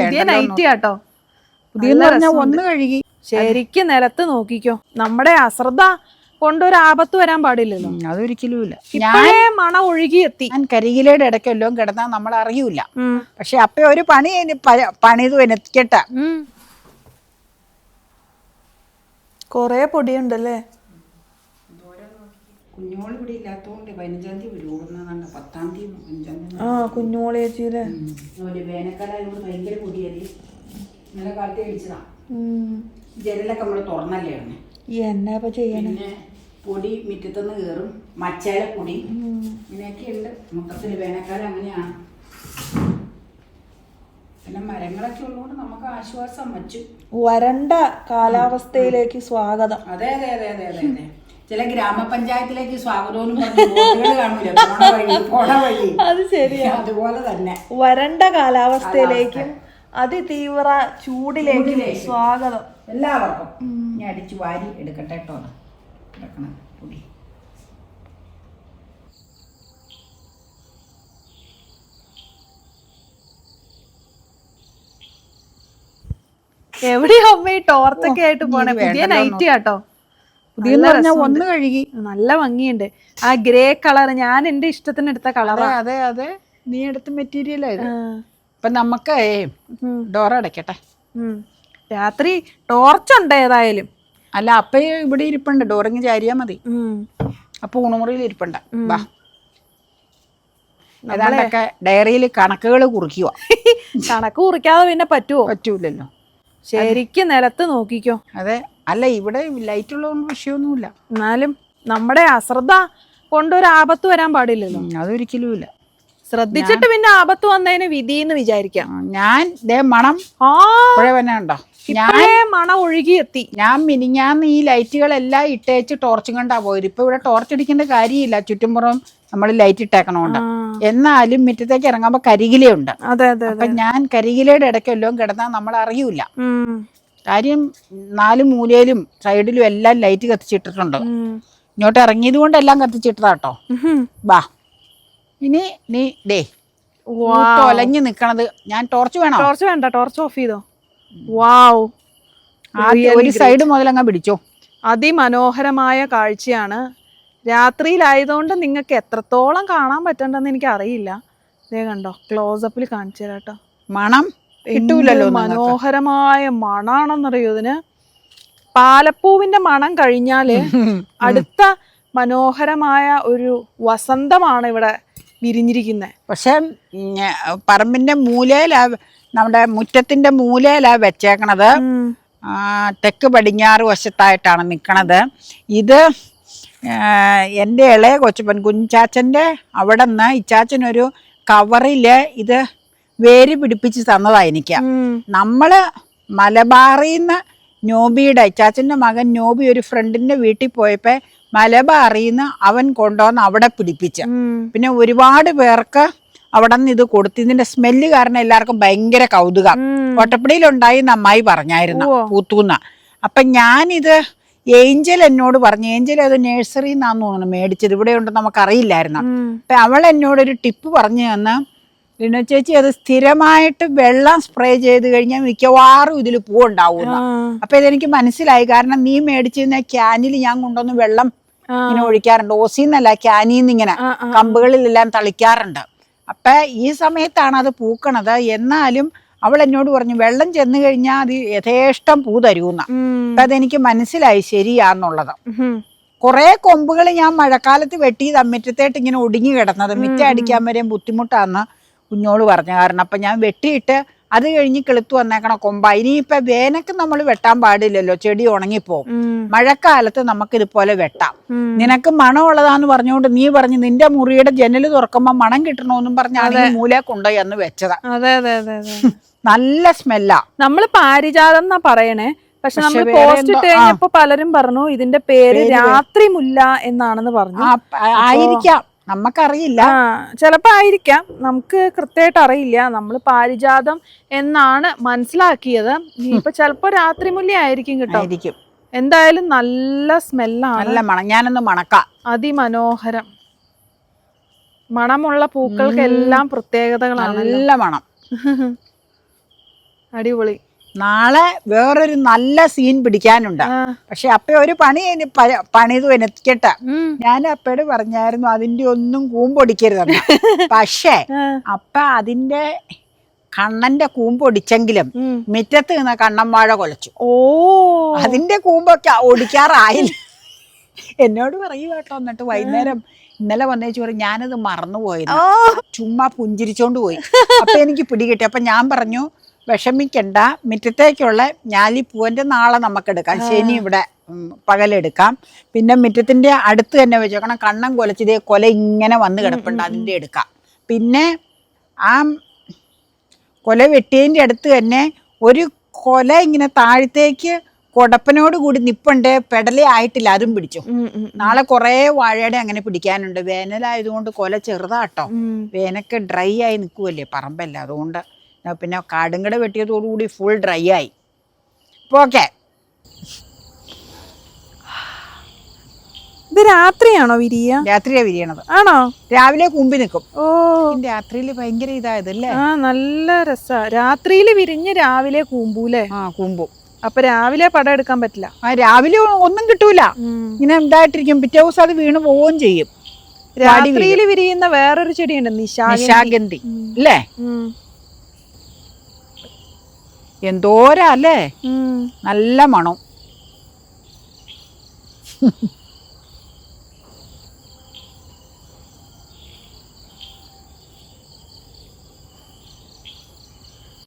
പുതിയ നൈറ്റി ആട്ടോ. ഒന്ന് കഴുകി ശരിക്കും നിലത്ത് നോക്കിക്കോ. നമ്മുടെ അശ്രദ്ധ കൊണ്ടൊരു ആപത്ത് വരാൻ പാടില്ലല്ലോ. അതൊരിക്കലും ഇല്ല. ഇപ്പോഴേ മണം ഒഴുകിയെത്തി. ഞാൻ കരികിലയുടെ ഇടയ്ക്കെല്ലാം കിടന്നാൽ നമ്മൾ അറിയൂല. പക്ഷെ അപ്പൊ ഒരു പണിത് എനിക്കട്ടെ. കൊറേ പൊടിയുണ്ടല്ലേ. കുഞ്ഞോള് ഇവിടെ ഇല്ലാത്തോണ്ട് 15-ാം തീയതി വരുന്ന 10-ാം തീയതി 5-ാം തീയതി. കുഞ്ഞോളി ചേച്ചിയിലെ വേനൽക്കാലം ഭയങ്കര പൊടിയല്ലേ. ഇന്നലെ കാലത്ത് കഴിച്ചതാ. ജനലൊക്കെ നമ്മള് തുറന്നല്ലേ ആണ്. എന്നാ ചെയ്യണേ. പിന്നെ പൊടി മുറ്റത്തുനിന്ന് കയറും, മച്ചേല പൊടി ഇങ്ങനെയൊക്കെ ഉണ്ട്. മൊത്തത്തിൽ വേനൽക്കാലം അങ്ങനെയാണ്. പിന്നെ മരങ്ങളൊക്കെ ഉള്ളതുകൊണ്ട് നമുക്ക് ആശ്വാസം വച്ചു. വരണ്ട കാലാവസ്ഥയിലേക്ക് സ്വാഗതം. അതെ അതെ അതെ അതെ അതെ അതെ. ചില ഗ്രാമപഞ്ചായത്തിലേക്ക് സ്വാഗതവും കാണൂല പോണ വഴി. അത് ശരിയാ. അതുപോലെ തന്നെ വരണ്ട കാലാവസ്ഥയിലേക്കും അതിതീവ്ര ചൂടിലേക്കും സ്വാഗതം എല്ലാവർക്കും. ഞാൻ അടിച്ചു വാരി എടുക്കട്ടെ കേട്ടോ. കിടക്കണം പൊടി. എവിടെയാ അമ്മ ഈ ടോർത്തൊക്കെ ആയിട്ട് പോണേ? പുതിയ നൈറ്റി ആട്ടോ. ഒന്ന് കഴുകി നല്ല ഭംഗിയുണ്ട്. ആ ഗ്രേ കളർ ഞാൻ എന്റെ ഇഷ്ടത്തിന് എടുത്ത കളറാ. അതെ അതെ, നീ എടുത്ത മെറ്റീരിയൽ ആയത്. അപ്പൊ നമുക്ക് ഡോർ അടയ്ക്കട്ടെ. രാത്രി ടോർച്ചുണ്ട് ഏതായാലും. അല്ല അപ്പ ഇവിടെ ഇരിപ്പുണ്ട്. ഡോറിങ് ചാരിയാ മതി. അപ്പൊ ഊണുമുറിയിൽ ഇരിപ്പുണ്ട്. വാ, ഏതാണ്ടൊക്കെ ഡയറിയിൽ കണക്കുകൾ കുറിക്കുക. കണക്ക് കുറിക്കാതെ പിന്നെ പറ്റൂലല്ലോ. ശരിക്കും നിലത്ത് നോക്കിക്കോ. അതെ. അല്ല ഇവിടെ ലൈറ്റ് ഉള്ളതുകൊണ്ട് വിഷയമൊന്നുമില്ല. എന്നാലും നമ്മുടെ അശ്രദ്ധ കൊണ്ടൊരു ആപത്ത് വരാൻ പാടില്ലല്ലോ. അതൊരിക്കലും ഇല്ല. ശ്രദ്ധിച്ചിട്ട് പിന്നെ ആപത്ത് വന്നതിന് വിധിന്ന് വിചാരിക്കാം. ഞാൻ മണം ഉണ്ടോ? മണം ഒഴുകിയെത്തി. ഞാൻ മിനിഞ്ഞാന്ന് ഈ ലൈറ്റുകളെല്ലാം ഇട്ടേച്ച് ടോർച്ചും കണ്ടാ പോയത്. ഇപ്പൊ ഇവിടെ ടോർച്ച് അടിക്കേണ്ട കാര്യമില്ല. ചുറ്റുമ്പുറം നമ്മൾ ലൈറ്റ് ഇട്ടേക്കണോണ്ട്. എന്നാലും മുറ്റത്തേക്ക് ഇറങ്ങുമ്പോ കരികിലയുണ്ട്. അപ്പൊ ഞാൻ കരികിലയുടെ ഇടയ്ക്കെല്ലാം കിടന്നാൽ നമ്മൾ അറിയൂല. കാര്യം 4 മൂലയിലും സൈഡിലും എല്ലാം ലൈറ്റ് കത്തിച്ചിട്ടിട്ടുണ്ട്. ഇങ്ങോട്ട് ഇറങ്ങിയത് കൊണ്ട് എല്ലാം കത്തിച്ചിട്ടതാട്ടോ. ബാ, ഇനി നീ ഒലഞ്ഞു നിക്കണത്. ഞാൻ ടോർച്ച് വേണോ? ടോർച്ച് വേണ്ട, ടോർച്ച് ഓഫ് ചെയ്തോ. വാവ്, ഒരു സൈഡ് മുതലങ്ങ് പിടിച്ചോ. അതിമനോഹരമായ കാഴ്ചയാണ്. രാത്രിയിലായതുകൊണ്ട് നിങ്ങൾക്ക് എത്രത്തോളം കാണാൻ പറ്റണ്ടെന്ന് എനിക്ക് അറിയില്ല. ഇതേ കണ്ടോ, ക്ലോസപ്പിൽ കാണിച്ചു തരാട്ടോ. മണം കിട്ടൂലല്ലോ. മനോഹരമായ മണാണെന്നറിയോ ഇതിന്. പാലപ്പൂവിന്റെ മണം കഴിഞ്ഞാല് അടുത്ത മനോഹരമായ ഒരു വസന്തമാണ് ഇവിടെ വിരിഞ്ഞിരിക്കുന്നത്. പക്ഷെ പറമ്പിന്റെ മൂലയിലാ, നമ്മുടെ മുറ്റത്തിന്റെ മൂലയിലാ വെച്ചേക്കണത്. തെക്ക് പടിഞ്ഞാറ് വശത്തായിട്ടാണ് നിക്കണത്. ഇത് എൻ്റെ ഇളയ കൊച്ചുപ്പൻ കുഞ്ചാച്ചൻ്റെ അവിടെ നിന്ന് ഇച്ചാച്ചനൊരു കവറില് ഇത് വേര് പിടിപ്പിച്ച് തന്നതാ എനിക്ക്. നമ്മള് മലബാറിന്ന് നോബിയുടെ ഇച്ചാച്ചൻ്റെ മകൻ നോബി ഒരു ഫ്രണ്ടിന്റെ വീട്ടിൽ പോയപ്പോ മലബാറിന്ന് അവൻ കൊണ്ടുവന്ന് അവിടെ പിടിപ്പിച്ച്. പിന്നെ ഒരുപാട് പേർക്ക് അവിടെ നിന്ന് ഇത് കൊടുത്തു. ഇതിന്റെ സ്മെല്ല് കാരണം എല്ലാവർക്കും ഭയങ്കര കൗതുകം. ഒട്ടപ്പടിയിലുണ്ടായി അമ്മായി പറഞ്ഞായിരുന്നു പൂത്തൂന്ന. അപ്പൊ ഞാനിത് ഏഞ്ചൽ എന്നോട് പറഞ്ഞു. ഏഞ്ചൽ അത് നഴ്സറിന്നാന്ന് തോന്നുന്നു മേടിച്ചത്. ഇവിടെ ഉണ്ടെന്ന് നമുക്കറിയില്ലായിരുന്നു. അപ്പൊ അവൾ എന്നോടൊരു ടിപ്പ് പറഞ്ഞു തന്ന്, ലിനോ ചേച്ചി അത് സ്ഥിരമായിട്ട് വെള്ളം സ്പ്രേ ചെയ്ത് കഴിഞ്ഞാൽ മിക്കവാറും ഇതിൽ പൂവുണ്ടാവും. അപ്പൊ ഇതെനിക്ക് മനസ്സിലായി. കാരണം നീ മേടിച്ചിരുന്ന ക്യാനിൽ ഞാൻ കൊണ്ടുവന്ന് വെള്ളം ഇങ്ങനെ ഒഴിക്കാറുണ്ട്. ഓസിന്നല്ല, ക്യാനിന്ന് ഇങ്ങനെ കമ്പുകളിലെല്ലാം തളിക്കാറുണ്ട്. അപ്പൊ ഈ സമയത്താണ് അത് പൂക്കണത്. എന്നാലും അവൾ എന്നോട് പറഞ്ഞു വെള്ളം ചെന്ന് കഴിഞ്ഞാൽ അത് യഥേഷ്ടം പൂ തരൂന്ന. അപ്പൊ അതെനിക്ക് മനസ്സിലായി ശരിയാന്നുള്ളത്. കുറെ കൊമ്പുകൾ ഞാൻ മഴക്കാലത്ത് വെട്ടി മുറ്റത്തേട്ട് ഇങ്ങനെ ഒടുങ്ങി കിടന്നത്. മിറ്റ അടിക്കാൻ വരെയും ബുദ്ധിമുട്ടാന്ന് കുഞ്ഞോള് പറഞ്ഞു. കാരണം അപ്പൊ ഞാൻ വെട്ടിയിട്ട് അത് കഴിഞ്ഞ് കിളുത്തു വന്നേക്കണ കൊമ്പ. ഇനിയിപ്പൊ വേനക്ക് നമ്മൾ വെട്ടാൻ പാടില്ലല്ലോ, ചെടി ഉണങ്ങിപ്പോവും. മഴക്കാലത്ത് നമുക്ക് ഇതുപോലെ വെട്ടാം. നിനക്ക് മണമുള്ളതാന്ന് പറഞ്ഞുകൊണ്ട് നീ പറഞ്ഞു നിന്റെ മുറിയുടെ ജനല് തുറക്കുമ്പോ മണം കിട്ടണോന്നും പറഞ്ഞാണ് ഈ മൂല കൊണ്ടുപോയി അന്ന് വെച്ചതാ. നല്ല സ്മെല്ലാ. നമ്മള് പാരിജാതം എന്നാ പറയണേ. പക്ഷെ നമ്മൾ പോസ്റ്റ് ഇട്ട് കഴിഞ്ഞപ്പോ പലരും പറഞ്ഞു ഇതിന്റെ പേര് രാത്രി മുല്ല എന്നാണെന്ന് പറഞ്ഞു. ആയിരിക്കാം, നമുക്കറിയില്ല. ചിലപ്പോ ആയിരിക്കാം, നമുക്ക് കൃത്യമായിട്ട് അറിയില്ല. നമ്മൾ പാരിജാതം എന്നാണ് മനസ്സിലാക്കിയത്. ഇപ്പൊ ചിലപ്പോ രാത്രി മുല്ല ആയിരിക്കും കേട്ടോ. എന്തായാലും നല്ല സ്മെല്ലാണ്, നല്ല മണം. ഞാനൊന്ന് മണക്കാം. അതിമനോഹരം. മണമുള്ള പൂക്കൾക്ക് എല്ലാം പ്രത്യേകതകളാണ്. നല്ല മണം. അടിപൊളി. നാളെ വേറൊരു നല്ല സീൻ പിടിക്കാനുണ്ട്. പക്ഷെ അപ്പ ഒരു പണിത് എത്തിക്കട്ടെ. ഞാൻ അപ്പയോട് പറഞ്ഞായിരുന്നു അതിന്റെ ഒന്നും കൂമ്പൊടിക്കരുതെന്ന്. പക്ഷേ അപ്പ അതിന്റെ കണ്ണന്റെ കൂമ്പൊടിച്ചെങ്കിലും മുറ്റത്ത് നിന്ന് കണ്ണൻ വാഴ കൊലച്ചു. അതിന്റെ കൂമ്പൊക്കെ ഒടിക്കാറായില്ല. എന്നോട് പറയൂ കേട്ടോ. എന്നിട്ട് വൈകുന്നേരം ഇന്നലെ വന്നേച്ചു പറയും ഞാനത് മറന്നുപോയിരുന്നു. ചുമ്മാ പുഞ്ചിരിച്ചോണ്ട് പോയി. അപ്പൊ എനിക്ക് പിടികിട്ടി. അപ്പൊ ഞാൻ പറഞ്ഞു വിഷമിക്കണ്ട, മുറ്റത്തേക്കുള്ള ഞാലിപ്പൂവന്റെ നാളെ നമുക്കെടുക്കാം. ശനി ഇവിടെ പകലെടുക്കാം. പിന്നെ മുറ്റത്തിന്റെ അടുത്ത് തന്നെ വെച്ചേക്കണം. കണ്ണൻ കൊലച്ചതേ കൊല ഇങ്ങനെ വന്ന് കിടപ്പുണ്ട്, അതിൻ്റെ എടുക്കാം. പിന്നെ ആ കൊല വെട്ടിയതിൻ്റെ അടുത്ത് തന്നെ ഒരു കൊല ഇങ്ങനെ താഴത്തേക്ക് കൊടപ്പനോട് കൂടി നിപ്പുണ്ട്, പെടലേ ആയിട്ടില്ല, അതും പിടിച്ചു. നാളെ കുറേ വാഴയുടെ അങ്ങനെ പിടിക്കാനുണ്ട്. വേനലായതുകൊണ്ട് കൊല ചെറുതാട്ടോ. വേനൊക്കെ ഡ്രൈ ആയി നിൽക്കുമല്ലേ പറമ്പല്ല, അതുകൊണ്ട് പിന്നെ കാടുങ്കട വെട്ടിയതോടുകൂടി ഫുൾ ഡ്രൈ ആയി. ഇപ്പോൾ ഓക്കെ. ഇത് രാത്രിയാണോ വിരിയ? രാത്രിയാ വിരിയണത്. ആണോ? രാവിലെ കൂമ്പി നിൽക്കും. രാത്രിയിൽ ഭയങ്കര ഇതായതല്ലേ. നല്ല രസാ. രാത്രിയിൽ വിരിഞ്ഞ് രാവിലെ കൂമ്പൂലേ? കൂമ്പും. അപ്പൊ രാവിലെ പടം എടുക്കാൻ പറ്റില്ല. രാവിലെ ഒന്നും കിട്ടൂല, ഇങ്ങനെ ഇതായിട്ടിരിക്കും. പിറ്റേ ദിവസം അത് വീണ് പോവുകയും ചെയ്യും. രാത്രിയിൽ വിരിയുന്ന വേറൊരു ചെടിയുണ്ട്, നിശാഗന്ധി അല്ലേ? എന്തോരാ അല്ലേ, നല്ല മണം.